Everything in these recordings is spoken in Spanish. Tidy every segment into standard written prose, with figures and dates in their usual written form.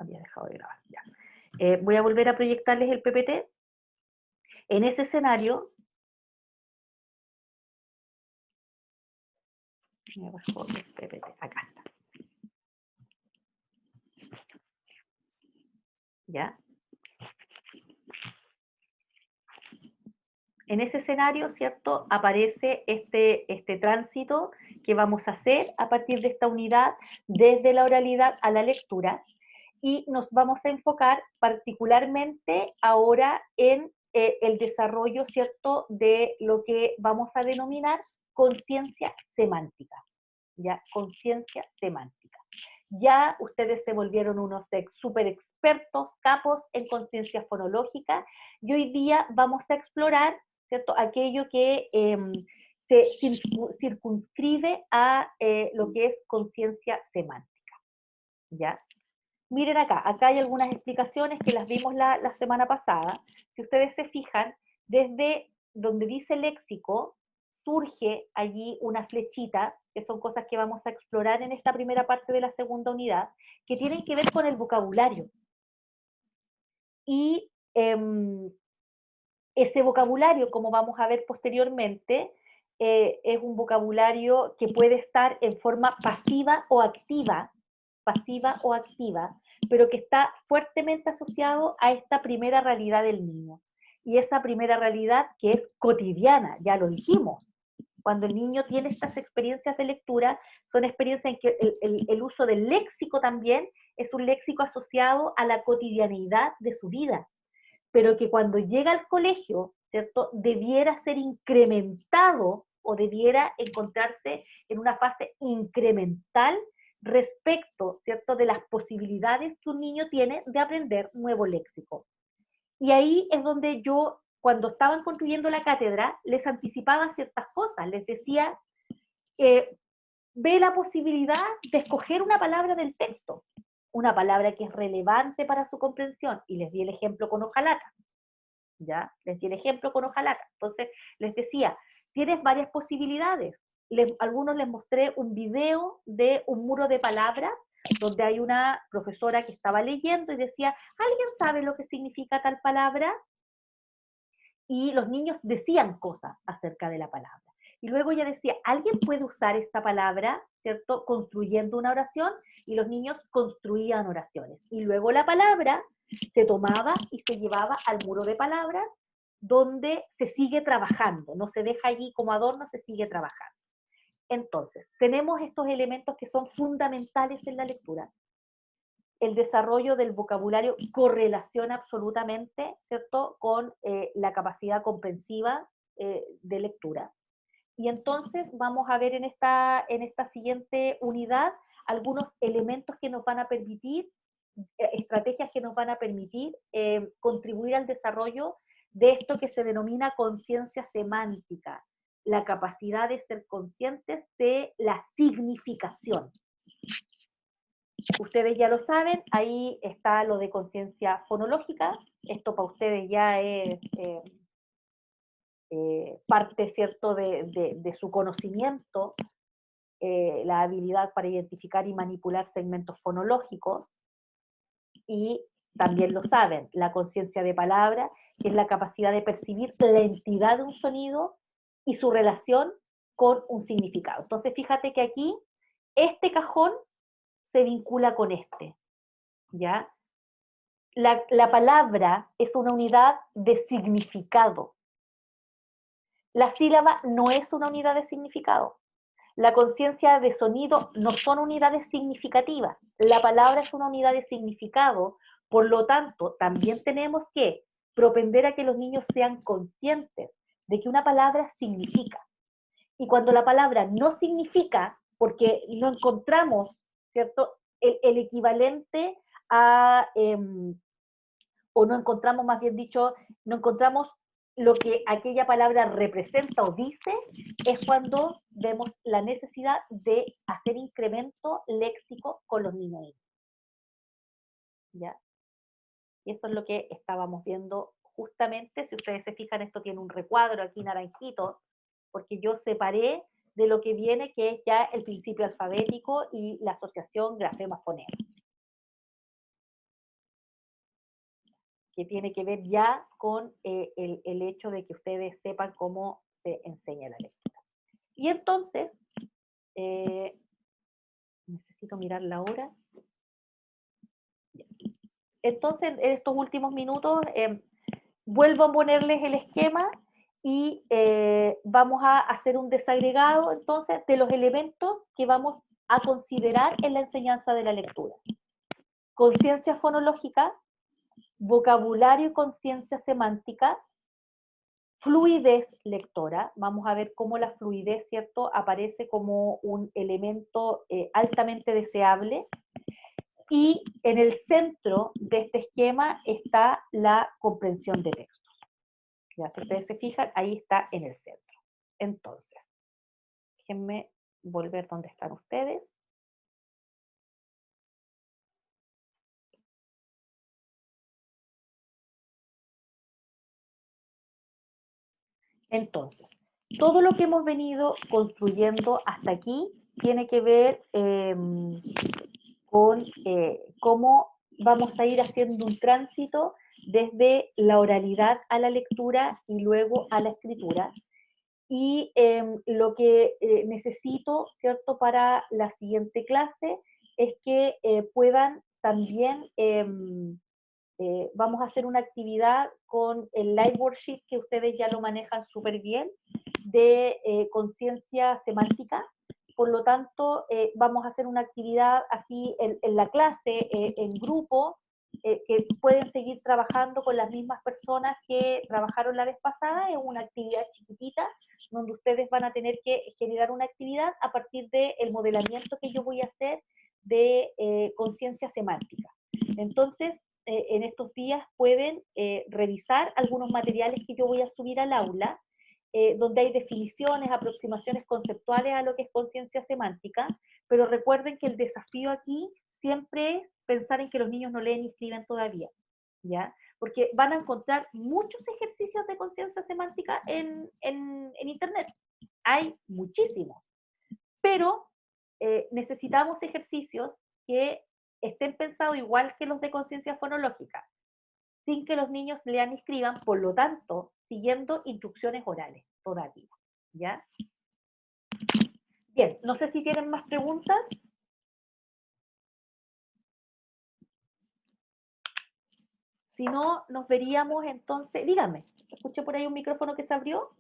había dejado de grabar, ya. Voy a volver a proyectarles el PPT. En ese escenario, me bajó el PPT, acá está. ¿Ya? En ese escenario, ¿cierto? Aparece este tránsito que vamos a hacer a partir de esta unidad, desde la oralidad a la lectura, y nos vamos a enfocar particularmente ahora en el desarrollo, ¿cierto?, de lo que vamos a denominar conciencia semántica, ¿ya? Conciencia semántica. Ya ustedes se volvieron unos súper expertos, capos en conciencia fonológica, y hoy día vamos a explorar, ¿cierto?, aquello que se circunscribe a lo que es conciencia semántica, ¿ya? Miren acá hay algunas explicaciones que las vimos la semana pasada. Si ustedes se fijan, desde donde dice léxico, surge allí una flechita, que son cosas que vamos a explorar en esta primera parte de la segunda unidad, que tienen que ver con el vocabulario. Y ese vocabulario, como vamos a ver posteriormente, es un vocabulario que puede estar en forma pasiva o activa, pero que está fuertemente asociado a esta primera realidad del niño. Y esa primera realidad que es cotidiana, ya lo dijimos. Cuando el niño tiene estas experiencias de lectura, son experiencias en que el uso del léxico también es un léxico asociado a la cotidianeidad de su vida, pero que cuando llega al colegio, ¿cierto?, debiera ser incrementado o debiera encontrarse en una fase incremental respecto, ¿cierto?, de las posibilidades que un niño tiene de aprender nuevo léxico. Y ahí es donde yo, cuando estaban construyendo la cátedra, les anticipaba ciertas cosas, les decía, ve la posibilidad de escoger una palabra del texto, una palabra que es relevante para su comprensión, y les di el ejemplo con hojalata, ¿ya? Les di el ejemplo con hojalata. Entonces, les decía, tienes varias posibilidades. Algunos les mostré un video de un muro de palabras, donde hay una profesora que estaba leyendo y decía, ¿alguien sabe lo que significa tal palabra? Y los niños decían cosas acerca de la palabra. Y luego ella decía, ¿alguien puede usar esta palabra, ¿cierto?, construyendo una oración? Y los niños construían oraciones. Y luego la palabra se tomaba y se llevaba al muro de palabras, donde se sigue trabajando, no se deja allí como adorno, se sigue trabajando. Entonces, tenemos estos elementos que son fundamentales en la lectura. El desarrollo del vocabulario correlaciona absolutamente, ¿cierto?, con la capacidad comprensiva de lectura. Y entonces vamos a ver en esta siguiente unidad algunos elementos que nos van a permitir, estrategias que nos van a permitir contribuir al desarrollo de esto que se denomina conciencia semántica, la capacidad de ser conscientes de la significación. Ustedes ya lo saben, ahí está lo de conciencia fonológica, esto para ustedes ya es parte, ¿cierto?, de su conocimiento, la habilidad para identificar y manipular segmentos fonológicos, y también lo saben, la conciencia de palabra, que es la capacidad de percibir la entidad de un sonido y su relación con un significado. Entonces, fíjate que aquí, este cajón se vincula con este, ¿ya? La palabra es una unidad de significado. La sílaba no es una unidad de significado. La conciencia de sonido no son unidades significativas. La palabra es una unidad de significado. Por lo tanto, también tenemos que propender a que los niños sean conscientes de que una palabra significa. Y cuando la palabra no significa, porque no encontramos, ¿cierto?, el equivalente a, o no encontramos, más bien dicho, no encontramos lo que aquella palabra representa o dice, es cuando vemos la necesidad de hacer incremento léxico con los niños. ¿Ya? Y eso es lo que estábamos viendo justamente. Si ustedes se fijan, esto tiene un recuadro aquí naranjito, porque yo separé de lo que viene, que es ya el principio alfabético y la asociación grafema-fonema. que tiene que ver ya con el hecho de que ustedes sepan cómo se enseña la lectura. Y entonces, necesito mirar la hora. Entonces, en estos últimos minutos, vuelvo a ponerles el esquema y vamos a hacer un desagregado entonces de los elementos que vamos a considerar en la enseñanza de la lectura. Conciencia fonológica, vocabulario y conciencia semántica, fluidez lectora. Vamos a ver cómo la fluidez, ¿cierto?, aparece como un elemento altamente deseable. Y en el centro de este esquema está la comprensión de textos. Ya, si ustedes se fijan, ahí está en el centro. Entonces, déjenme volver donde están ustedes. Entonces, todo lo que hemos venido construyendo hasta aquí tiene que ver con cómo vamos a ir haciendo un tránsito desde la oralidad a la lectura y luego a la escritura. Y lo que necesito, ¿cierto?, para la siguiente clase es que puedan también, vamos a hacer una actividad con el live worksheet que ustedes ya lo manejan súper bien, de conciencia semántica. Por lo tanto, vamos a hacer una actividad así en la clase, en grupo, que pueden seguir trabajando con las mismas personas que trabajaron la vez pasada. Es una actividad chiquitita, donde ustedes van a tener que generar una actividad a partir del modelamiento que yo voy a hacer de conciencia semántica. Entonces, en estos días pueden revisar algunos materiales que yo voy a subir al aula, donde hay definiciones, aproximaciones conceptuales a lo que es conciencia semántica, pero recuerden que el desafío aquí siempre es pensar en que los niños no leen ni escriben todavía, ¿ya? Porque van a encontrar muchos ejercicios de conciencia semántica en Internet. Hay muchísimos, pero necesitamos ejercicios que estén pensados igual que los de conciencia fonológica, sin que los niños lean y escriban, por lo tanto, siguiendo instrucciones orales todavía, ¿ya? Bien, no sé si tienen más preguntas. Si no, nos veríamos entonces, díganme, escuché por ahí un micrófono que se abrió.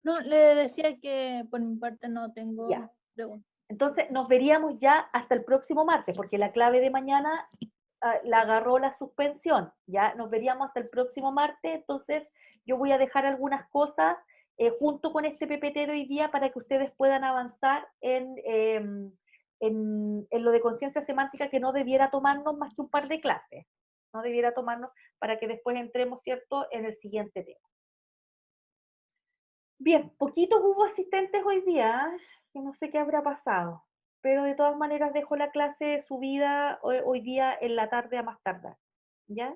No, le decía que por mi parte no tengo Ya. preguntas. Entonces, nos veríamos ya hasta el próximo martes, porque la clave de mañana la agarró la suspensión. Ya nos veríamos hasta el próximo martes. Entonces, yo voy a dejar algunas cosas junto con este PPT de hoy día para que ustedes puedan avanzar en lo de conciencia semántica, que no debiera tomarnos más que un par de clases. No debiera tomarnos para que después entremos, ¿cierto?, en el siguiente tema. Bien, poquitos hubo asistentes hoy día, que no sé qué habrá pasado, pero de todas maneras dejo la clase subida hoy día en la tarde a más tardar, ¿ya?